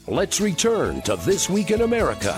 Let's return to This Week in America.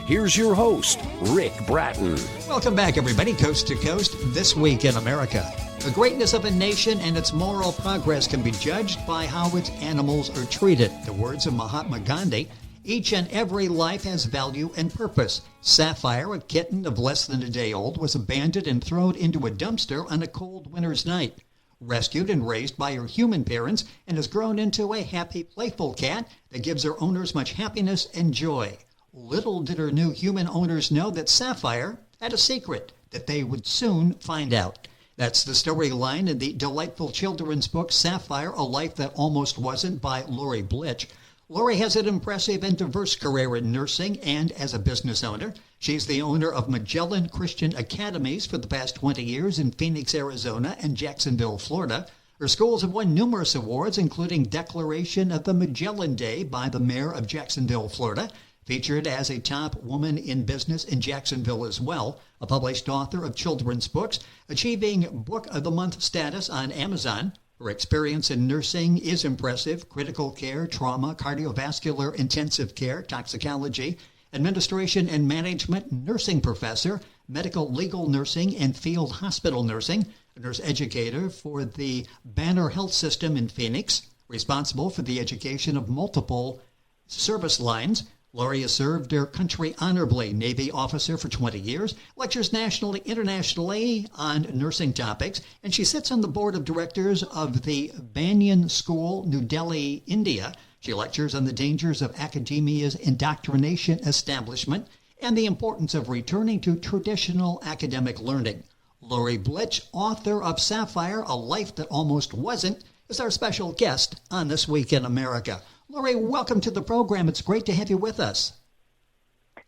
Here's your host, Rick Bratton. Welcome back, everybody, coast to coast, This Week in America. The greatness of a nation and its moral progress can be judged by how its animals are treated. The words of Mahatma Gandhi, each and every life has value and purpose. Sapphire, a kitten of less than a day old, was abandoned and thrown into a dumpster on a cold winter's night. Rescued and raised by her human parents and has grown into a happy, playful cat that gives her owners much happiness and joy. Little did her new human owners know that Sapphire had a secret that they would soon find out. That's the storyline in the delightful children's book, Sapphire, A Life That Almost Wasn't by Lorrie Blitch. Lorrie has an impressive and diverse career in nursing and as a business owner. She's the owner of Magellan Christian Academies for the past 20 years in Phoenix, Arizona and Jacksonville, Florida. Her schools have won numerous awards, including Declaration of the Magellan Day by the mayor of Jacksonville, Florida. Featured as a top woman in business in Jacksonville as well, a published author of children's books, achieving Book of the Month status on Amazon. Her experience in nursing is impressive: critical care, trauma, cardiovascular, intensive care, toxicology, administration and management, nursing professor, medical legal nursing, and field hospital nursing, a nurse educator for the Banner Health System in Phoenix, responsible for the education of multiple service lines. Lorrie has served her country honorably, Navy officer for 20 years, lectures nationally, internationally on nursing topics, and she sits on the board of directors of the Banyan School, New Delhi, India. She lectures on the dangers of academia's indoctrination establishment and the importance of returning to traditional academic learning. Lorrie Blitch, author of Sapphire, A Life That Almost Wasn't, is our special guest on This Week in America. Lorrie, welcome to the program. It's great to have you with us.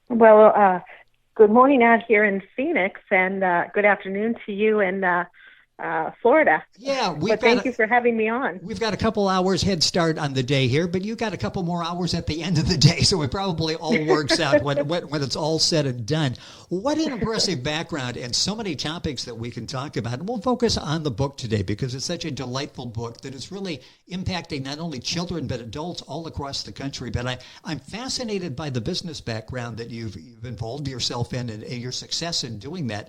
Well, good morning out here in Phoenix, and good afternoon to you in Florida. Yeah, thank you for having me on. We've got a couple hours head start on the day here, but you've got a couple more hours at the end of the day, so it probably all works out when it's all said and done. What an impressive background and so many topics that we can talk about. And we'll focus on the book today because it's such a delightful book that is really impacting not only children but adults all across the country. But I'm fascinated by the business background that you've involved yourself in and your success in doing that.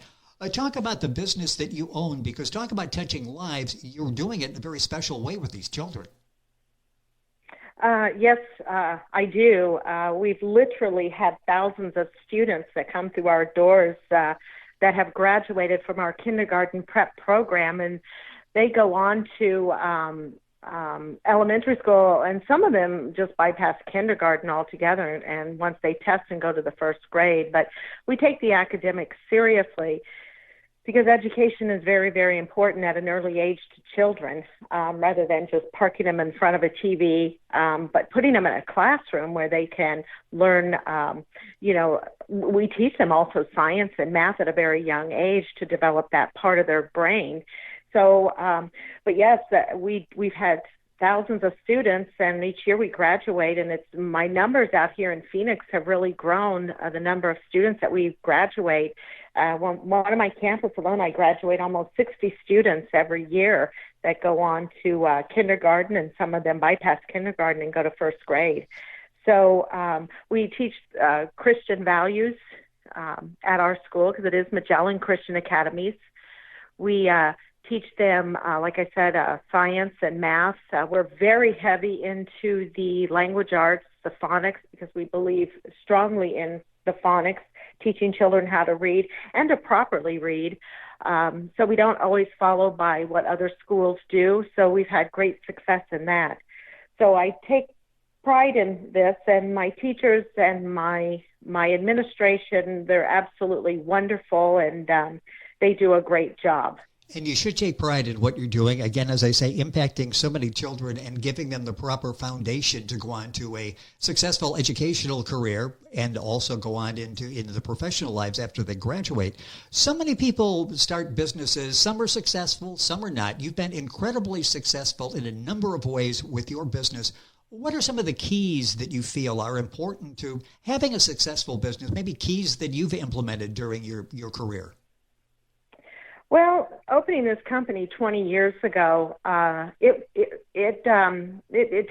Talk about the business that you own, because talk about touching lives. You're doing it in a very special way with these children. Yes, I do. We've literally had thousands of students that come through our doors that have graduated from our kindergarten prep program, and they go on to elementary school, and some of them just bypass kindergarten altogether, and once they test and go to the first grade. But we take the academics seriously, because education is very, very important at an early age to children, rather than just parking them in front of a TV, but putting them in a classroom where they can learn, we teach them also science and math at a very young age to develop that part of their brain. So, but yes, we've had thousands of students, and each year we graduate, and my numbers out here in Phoenix have really grown, the number of students that we graduate. One of my campus alone, I graduate almost 60 students every year that go on to kindergarten, and some of them bypass kindergarten and go to first grade. So we teach Christian values at our school, because it is Magellan Christian Academies. We teach them, like I said, science and math. We're very heavy into the language arts, the phonics, because we believe strongly in the phonics, teaching children how to read and to properly read. So we don't always follow by what other schools do. So we've had great success in that. So I take pride in this, and my teachers and my administration, they're absolutely wonderful, and they do a great job. And you should take pride in what you're doing. Again, as I say, impacting so many children and giving them the proper foundation to go on to a successful educational career and also go on into the professional lives after they graduate. So many people start businesses. Some are successful, some are not. You've been incredibly successful in a number of ways with your business. What are some of the keys that you feel are important to having a successful business, maybe keys that you've implemented during your career? Well, opening this company 20 years ago, it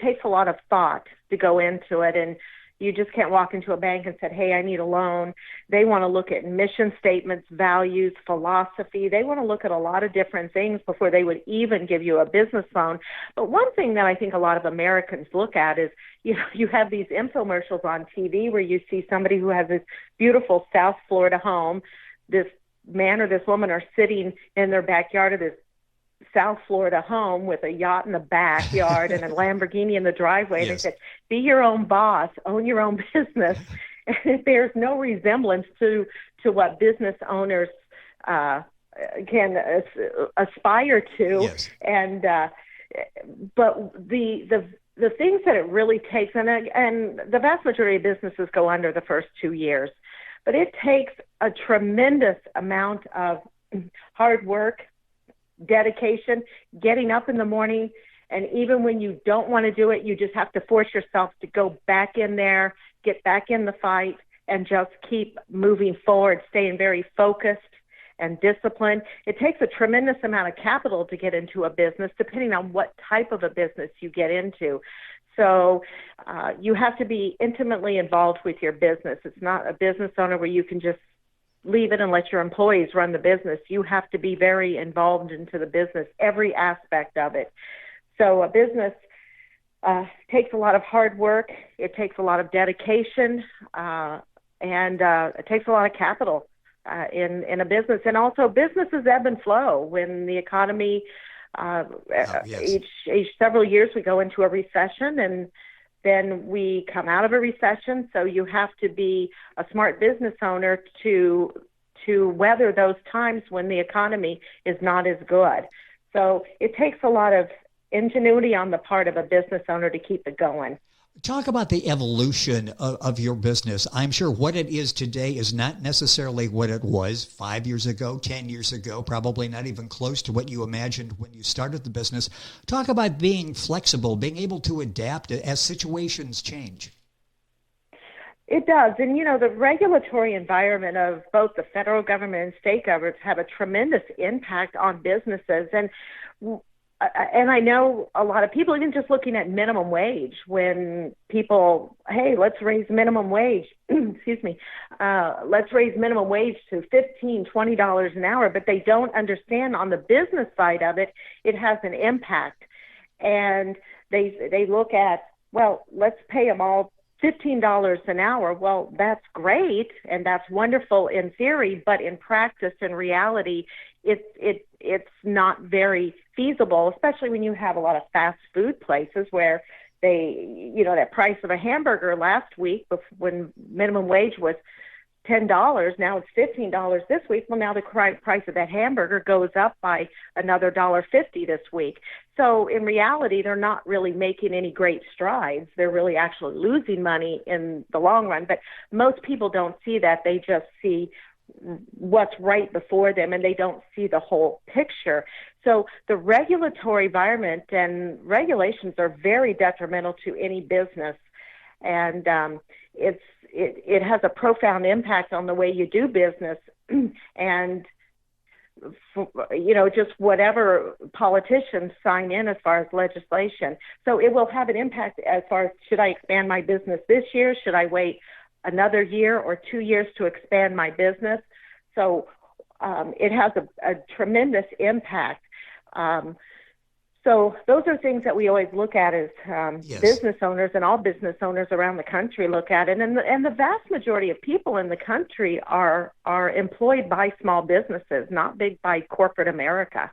takes a lot of thought to go into it, and you just can't walk into a bank and say, hey, I need a loan. They want to look at mission statements, values, philosophy. They want to look at a lot of different things before they would even give you a business loan. But one thing that I think a lot of Americans look at is, you have these infomercials on TV where you see somebody who has this beautiful South Florida home. This man or this woman are sitting in their backyard of this South Florida home with a yacht in the backyard and a Lamborghini in the driveway. Yes. They said, be your own boss, own your own business. And there's no resemblance to what business owners can aspire to. Yes. And but the things that it really takes, and the vast majority of businesses go under the first 2 years, but it takes a tremendous amount of hard work, dedication, getting up in the morning, and even when you don't want to do it, you just have to force yourself to go back in there, get back in the fight, and just keep moving forward, staying very focused and disciplined. It takes a tremendous amount of capital to get into a business, depending on what type of a business you get into. So you have to be intimately involved with your business. It's not a business owner where you can just leave it and let your employees run the business. You have to be very involved into the business, every aspect of it. So a business takes a lot of hard work. It takes a lot of dedication, and it takes a lot of capital in a business. And also businesses ebb and flow when the economy, yes. each several years we go into a recession, and then we come out of a recession. So you have to be a smart business owner to weather those times when the economy is not as good. So it takes a lot of ingenuity on the part of a business owner to keep it going. Talk about the evolution of your business. I'm sure what it is today is not necessarily what it was 5 years ago, 10 years ago, probably not even close to what you imagined when you started the business. Talk about being flexible, being able to adapt as situations change. It does. And, the regulatory environment of both the federal government and state governments have a tremendous impact on businesses. And I know a lot of people, even just looking at minimum wage, when people, hey, let's raise minimum wage, excuse me, let's raise minimum wage to $15, $20 an hour, but they don't understand on the business side of it, it has an impact. And they look at, well, let's pay them all $15 an hour. Well, that's great, and that's wonderful in theory, but in practice, in reality, it's not very feasible, especially when you have a lot of fast food places where they, that price of a hamburger last week when minimum wage was $10, now it's $15 this week. Well, now the price of that hamburger goes up by another $1.50 this week. So in reality, they're not really making any great strides. They're really actually losing money in the long run. But most people don't see that. They just see what's right before them, and they don't see the whole picture. So the regulatory environment and regulations are very detrimental to any business, and it has a profound impact on the way you do business, and just whatever politicians sign in as far as legislation. So it will have an impact as far as, should I expand my business this year? Should I wait another year or 2 years to expand my business? So it has a tremendous impact. So those are things that we always look at as Yes. business owners, and all business owners around the country look at it. And the vast majority of people in the country are employed by small businesses, not big by corporate America.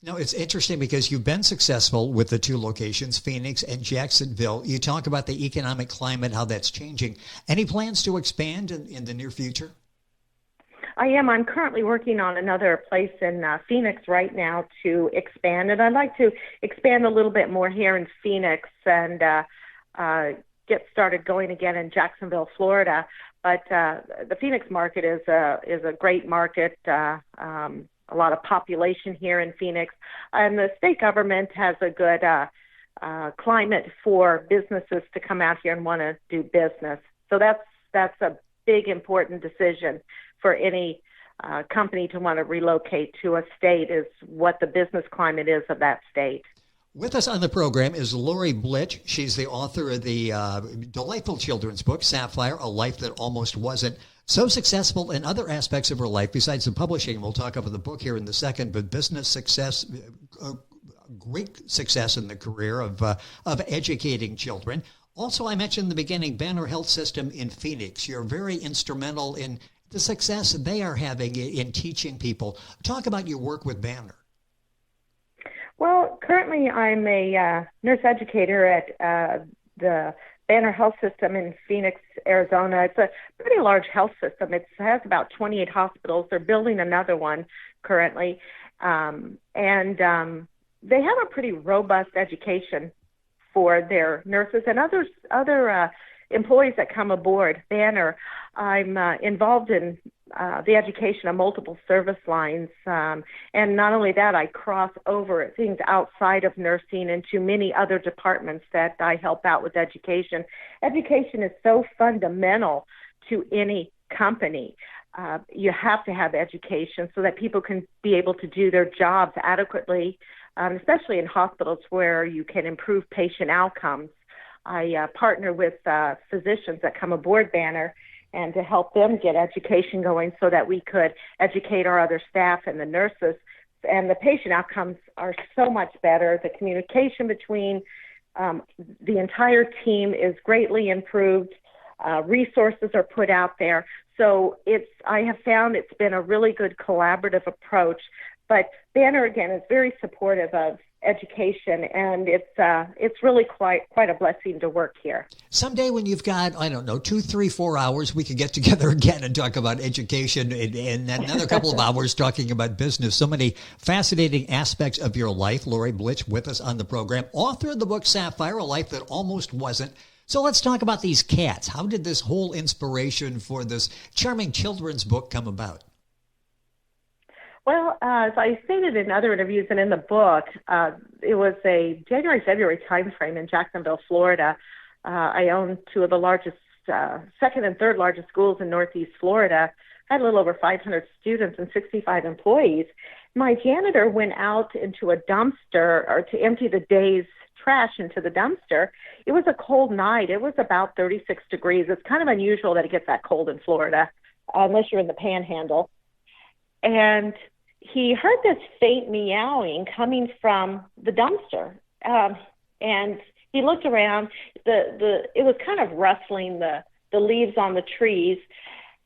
No, it's interesting because you've been successful with the two locations, Phoenix and Jacksonville. You talk about the economic climate, how that's changing. Any plans to expand in the near future? I am. I'm currently working on another place in Phoenix right now to expand, and I'd like to expand a little bit more here in Phoenix and get started going again in Jacksonville, Florida. But the Phoenix market is a great market. A lot of population here in Phoenix, and the state government has a good climate for businesses to come out here and want to do business. So that's a big, important decision for any company to want to relocate to a state is what the business climate is of that state. With us on the program is Lorrie Blitch. She's the author of the delightful children's book, Sapphire, A Life That Almost Wasn't. So successful in other aspects of her life besides the publishing. We'll talk about the book here in a second, but business success, great success in the career of educating children. Also, I mentioned in the beginning, Banner Health System in Phoenix. You're very instrumental in the success they are having in teaching people. Talk about your work with Banner. Well, currently I'm a nurse educator at the Banner Health System in Phoenix, Arizona. It's a pretty large health system. It has about 28 hospitals. They're building another one currently. And they have a pretty robust education for their nurses and other employees that come aboard Banner. I'm involved in the education of multiple service lines. And not only that, I cross over things outside of nursing into many other departments that I help out with education. Education is so fundamental to any company. You have to have education so that people can be able to do their jobs adequately, especially in hospitals where you can improve patient outcomes. I partner with physicians that come aboard Banner and to help them get education going so that we could educate our other staff and the nurses. And the patient outcomes are so much better. The communication between the entire team is greatly improved. Resources are put out there. So I have found it's been a really good collaborative approach. But Banner, again, is very supportive of education, and it's really quite a blessing to work here. Someday when you've got, 2, 3, 4 hours, we could get together again and talk about education, and another couple of hours talking about business. So many fascinating aspects of your life. Lorrie Blitch with us on the program, author of the book Sapphire, A Life That Almost Wasn't. So let's talk about these cats. How did this whole inspiration for this charming children's book come about? Well, as I stated in other interviews and in the book, it was a January-February timeframe in Jacksonville, Florida. I own two of the largest, second and third largest schools in Northeast Florida. I had a little over 500 students and 65 employees. My janitor went out into a dumpster or to empty the day's trash into the dumpster. It was a cold night. It was about 36 degrees. It's kind of unusual that it gets that cold in Florida, unless you're in the Panhandle. And he heard this faint meowing coming from the dumpster, and he looked around. It was kind of rustling the leaves on the trees,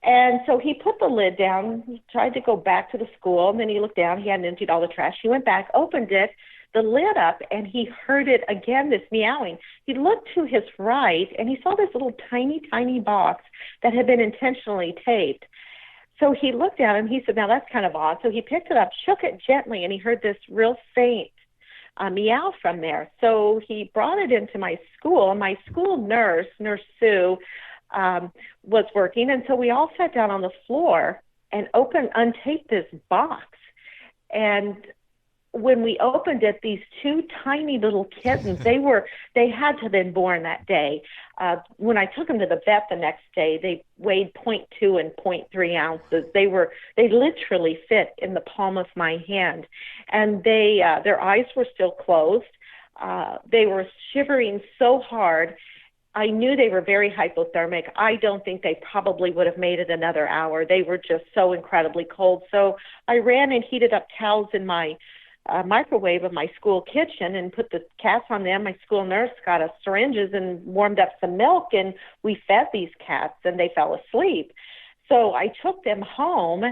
and so he put the lid down. He tried to go back to the school, and then he looked down. He hadn't emptied all the trash. He went back, opened it, the lid up, and he heard it again, this meowing. He looked to his right, and he saw this little tiny box that had been intentionally taped. So he looked at it and he said, now that's kind of odd. So he picked it up, shook it gently, and he heard this real faint meow from there. So he brought it into my school. My school nurse, Nurse Sue, was working. And so we all sat down on the floor and untaped this box. And when we opened it, these two tiny little kittens, they had to have been born that day. When I took them to the vet the next day, they weighed 0.2 and 0.3 ounces. They literally fit in the palm of my hand, and their eyes were still closed. They were shivering so hard. I knew they were very hypothermic. I don't think they probably would have made it another hour. They were just so incredibly cold. So I ran and heated up towels in my microwave of my school kitchen and put the cats on them. My school nurse got us syringes and warmed up some milk, and we fed these cats, and they fell asleep. So I took them home,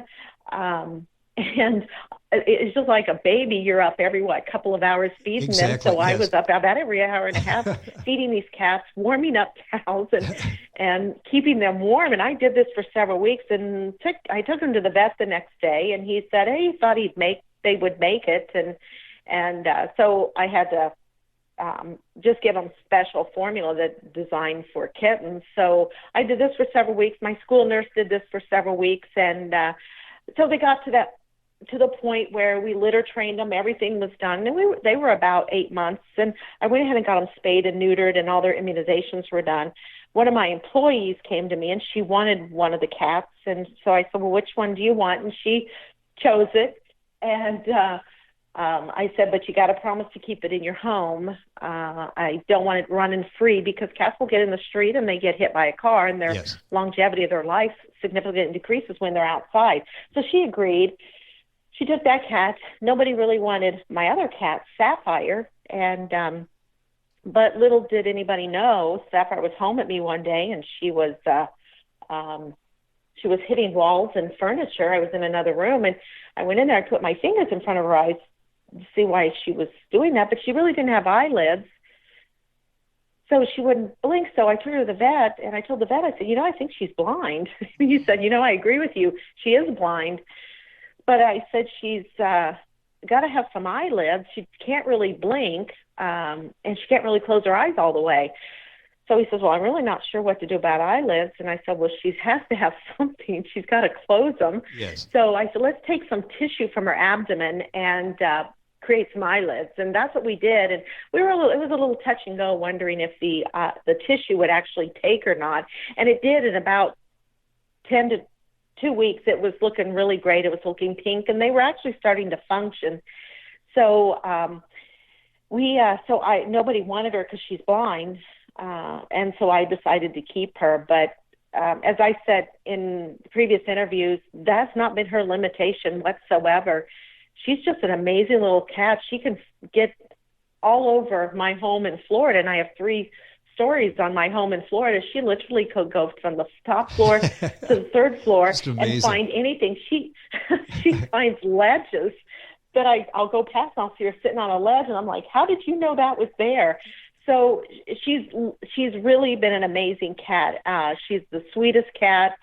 and it's just like a baby. You're up every, couple of hours feeding them. So yes. I was up about every hour and a half feeding these cats, warming up towels and keeping them warm. And I did this for several weeks, and I took them to the vet the next day, and he said, hey, he thought they would make it, and so I had to just give them special formula that designed for kittens. So I did this for several weeks. My school nurse did this for several weeks, and so they got to the point where we litter trained them. Everything was done, and they were about 8 months. And I went ahead and got them spayed and neutered, and all their immunizations were done. one of my employees came to me and she wanted one of the cats. And so I said, well, which one do you want? And she chose it. And I said, but you got to promise to keep it in your home. I don't want it running free because cats will get in the street and they get hit by a car, and their longevity of their life significantly decreases when they're outside. So she agreed. She took that cat. Nobody really wanted my other cat, Sapphire. And but little did anybody know, Sapphire was home at me one day, and she was hitting walls and furniture. I was in another room, and I went in there. I put my fingers in front of her eyes to see why she was doing that, but she really didn't have eyelids, so she wouldn't blink. So I took her to the vet, and I told the vet, I said, I think she's blind. He said, I agree with you. She is blind. But I said, she's got to have some eyelids. She can't really blink, and she can't really close her eyes all the way. So he says, well, I'm really not sure what to do about eyelids. And I said, well, she has to have something. She's got to close them. Yes. So I said, let's take some tissue from her abdomen and create some eyelids. And that's what we did. And it was a little touch and go, wondering if the tissue would actually take or not. And it did. In about 10 to 2 weeks, it was looking really great. It was looking pink, and they were actually starting to function. So nobody wanted her because she's blind. And so I decided to keep her. But as I said in previous interviews, that's not been her limitation whatsoever. She's just an amazing little cat. She can get all over my home in Florida, and I have 3 stories on my home in Florida. She literally could go from the top floor to the 3rd floor and find anything. She finds ledges that I'll go past, and I'll see her sitting on a ledge, and I'm like, how did you know that was there? So she's really been an amazing cat. She's the sweetest cat.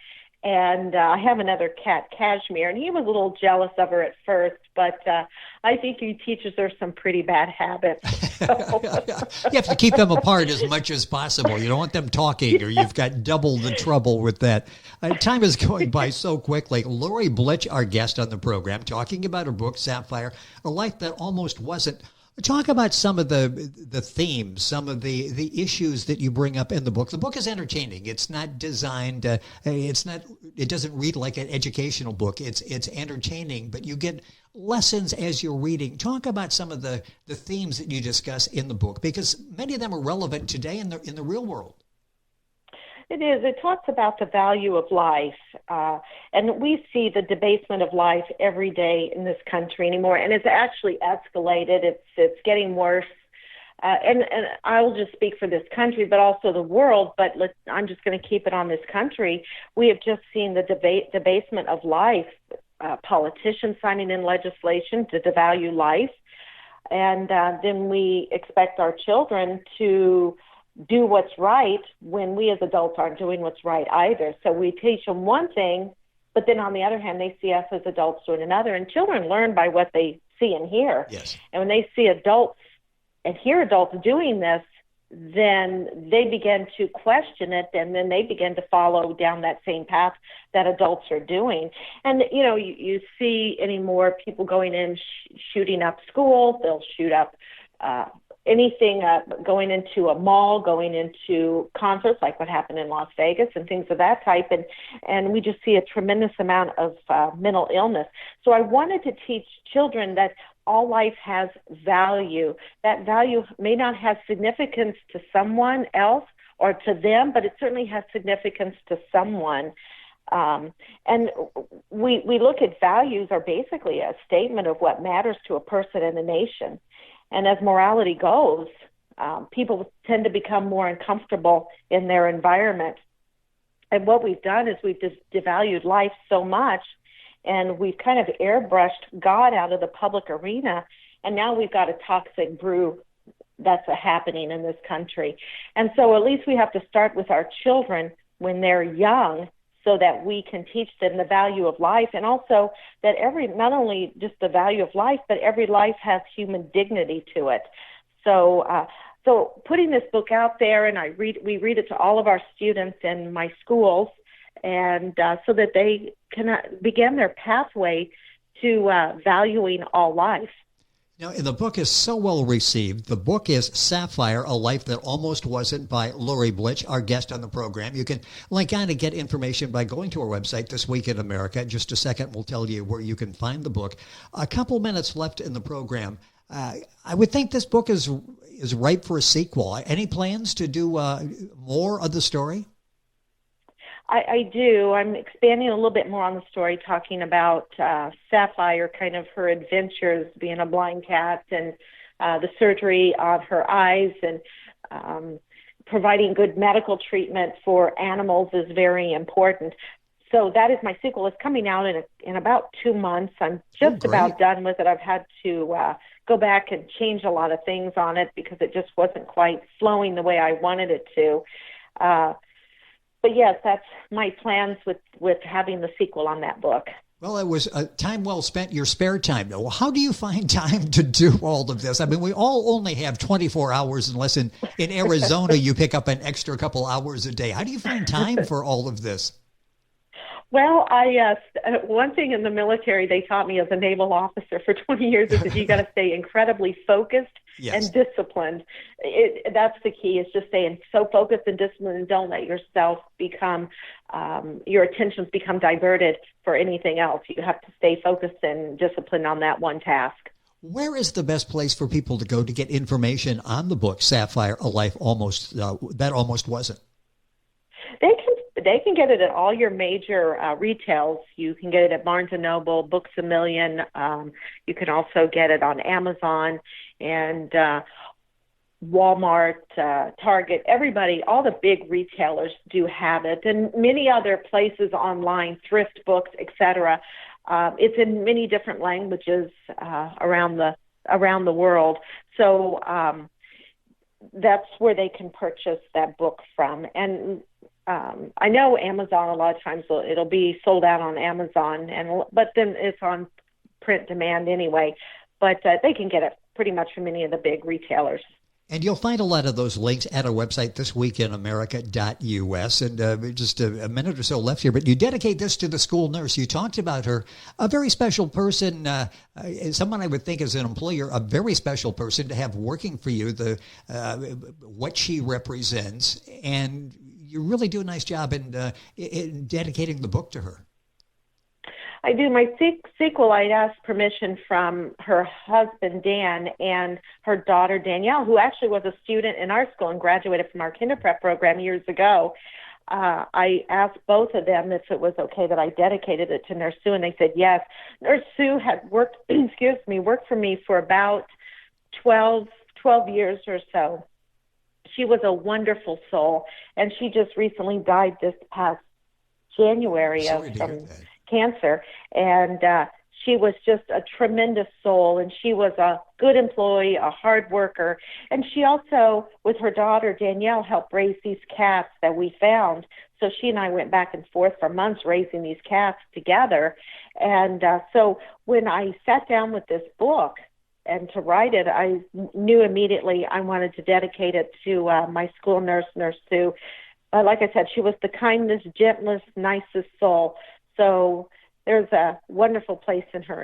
And I have another cat, Cashmere, and he was a little jealous of her at first, but I think he teaches her some pretty bad habits. You have to keep them apart as much as possible. You don't want them talking, or you've got double the trouble with that. Time is going by so quickly. Lorrie Blitch, our guest on the program, talking about her book, Sapphire, A Life That Almost Wasn't. Talk about some of the themes, some of the issues that you bring up in the book. The book is entertaining. It's not designed. It doesn't read like an educational book. It's entertaining, but you get lessons as you're reading. Talk about some of the themes that you discuss in the book, because many of them are relevant today in the real world. It is. It talks about the value of life. And we see the debasement of life every day in this country anymore. And it's actually escalated. It's getting worse. And I'll just speak for this country, but also the world. But I'm just going to keep it on this country. We have just seen the debasement of life. Politicians signing in legislation to devalue life. And then we expect our children to do what's right when we as adults aren't doing what's right either. So we teach them one thing, but then on the other hand, they see us as adults doing another. And children learn by what they see and hear. Yes. And when they see adults and hear adults doing this, then they begin to question it, and then they begin to follow down that same path that adults are doing. And, you see anymore people going in, shooting up schools. They'll shoot up anything, going into a mall, going into concerts like what happened in Las Vegas and things of that type. And we just see a tremendous amount of mental illness. So I wanted to teach children that all life has value. That value may not have significance to someone else or to them, but it certainly has significance to someone. And we look at values are basically a statement of what matters to a person and a nation. And as morality goes, people tend to become more uncomfortable in their environment. And what we've done is we've just devalued life so much, and we've kind of airbrushed God out of the public arena. And now we've got a toxic brew that's happening in this country. And so at least we have to start with our children when they're young, so that we can teach them the value of life, and also that not only just the value of life, but every life has human dignity to it. So putting this book out there, and we read it to all of our students in my schools, and so that they can begin their pathway to valuing all life. Now, the book is so well received. The book is Sapphire, A Life That Almost Wasn't by Lorrie Blitch, our guest on the program. You can link on and get information by going to our website, This Week in America. In just a second, we'll tell you where you can find the book. A couple minutes left in the program. I would think this book is ripe for a sequel. Any plans to do more of the story? I do. I'm expanding a little bit more on the story, talking about Sapphire, kind of her adventures being a blind cat and the surgery on her eyes, and providing good medical treatment for animals is very important. So that is my sequel. It's coming out in about 2 months. I'm just about done with it. I've had to go back and change a lot of things on it because it just wasn't quite flowing the way I wanted it to. But yes, that's my plans with having the sequel on that book. Well, it was time well spent, your spare time. Now, how do you find time to do all of this? I mean, we all only have 24 hours unless in Arizona you pick up an extra couple hours a day. How do you find time for all of this? Well, one thing in the military they taught me as a naval officer for 20 years is that you got to stay incredibly focused and disciplined. That's the key, is just staying so focused and disciplined, and don't let yourself become, your attentions become diverted for anything else. You have to stay focused and disciplined on that one task. Where is the best place for people to go to get information on the book, Sapphire, A Life That Almost Wasn't? They can get it at all your major retails. You can get it at Barnes & Noble, Books A Million. You can also get it on Amazon and Walmart, Target. Everybody, all the big retailers do have it, and many other places online, thrift books, etc. It's in many different languages around the world. So that's where they can purchase that book from. And I know Amazon, a lot of times it'll be sold out on Amazon, but then it's on print demand anyway. But they can get it pretty much from any of the big retailers. And you'll find a lot of those links at our website, thisweekinamerica.us. And just a minute or so left here, but you dedicate this to the school nurse. You talked about her, a very special person, someone I would think as an employer, a very special person to have working for you, what she represents. And you really do a nice job in dedicating the book to her. I do. My sequel, I'd asked permission from her husband, Dan, and her daughter, Danielle, who actually was a student in our school and graduated from our kinder prep program years ago. I asked both of them if it was okay that I dedicated it to Nurse Sue, and they said yes. Nurse Sue had worked for me for about 12 years or so. She was a wonderful soul, and she just recently died this past January of cancer. And she was just a tremendous soul, and she was a good employee, a hard worker. And she also, with her daughter Danielle, helped raise these cats that we found. So she and I went back and forth for months raising these cats together. And so when I sat down with this book and to write it, I knew immediately I wanted to dedicate it to my school nurse, Nurse Sue. Like I said, she was the kindest, gentlest, nicest soul. So there's a wonderful place in her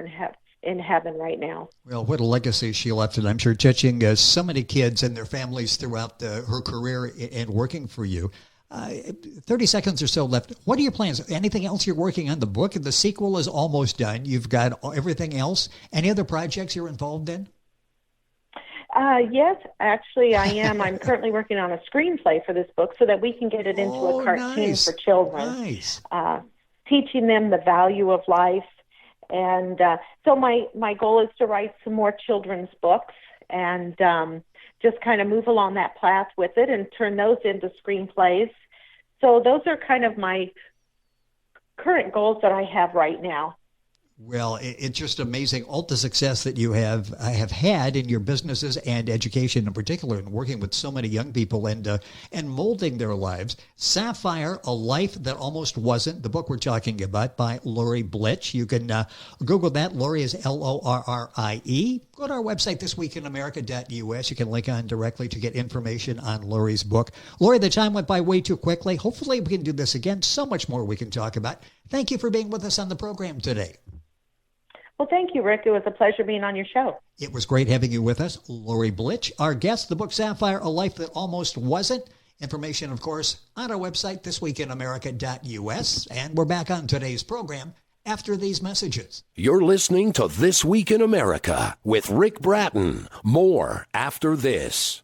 in heaven right now. Well, what a legacy she left, and I'm sure touching so many kids and their families throughout her career and working for you. 30 seconds or so left. What are your plans? Anything else you're working on? The book and the sequel is almost done. You've got everything else. Any other projects you're involved in? Yes, actually I am. I'm currently working on a screenplay for this book so that we can get it into a cartoon for children. Nice. Teaching them the value of life. And so my goal is to write some more children's books and just kind of move along that path with it and turn those into screenplays. So those are kind of my current goals that I have right now. Well, it's just amazing all the success that you have had in your businesses and education in particular, and working with so many young people and molding their lives. Sapphire, A Life That Almost Wasn't, the book we're talking about by Lorrie Blitch. You can Google that. Lorrie is Lorrie. Go to our website, thisweekinamerica.us. You can link on directly to get information on Lorrie's book. Lorrie, the time went by way too quickly. Hopefully we can do this again. So much more we can talk about. Thank you for being with us on the program today. Well, thank you, Rick. It was a pleasure being on your show. It was great having you with us, Lorrie Blitch. Our guest, the book Sapphire, A Life That Almost Wasn't. Information, of course, on our website, thisweekinamerica.us. And we're back on today's program after these messages. You're listening to This Week in America with Rick Bratton. More after this.